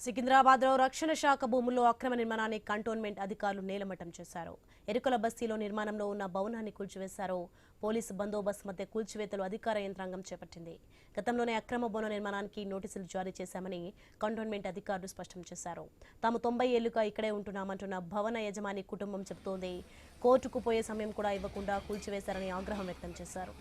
సికింద్రాబాద్లో రక్షణ శాఖ భూముల్లో అక్రమ నిర్మాణాన్ని కంటోన్మెంట్ అధికారులు నేలమట్టం చేశారు. ఎరుకల బస్తీలో నిర్మాణంలో ఉన్న భవనాన్ని కూల్చివేశారు. పోలీసు బందోబస్తు మధ్య కూల్చివేతలు అధికార యంత్రాంగం చేపట్టింది. గతంలోనే అక్రమ భవన నిర్మాణానికి నోటీసులు జారీ చేశామని కంటోన్మెంట్ అధికారులు స్పష్టం చేశారు. తాము 90 ఏళ్లుగా ఇక్కడే ఉంటున్నామంటున్న భవన యజమాని కుటుంబం చెబుతోంది. కోర్టుకు పోయే సమయం కూడా ఇవ్వకుండా కూల్చివేశారని ఆగ్రహం వ్యక్తం చేశారు.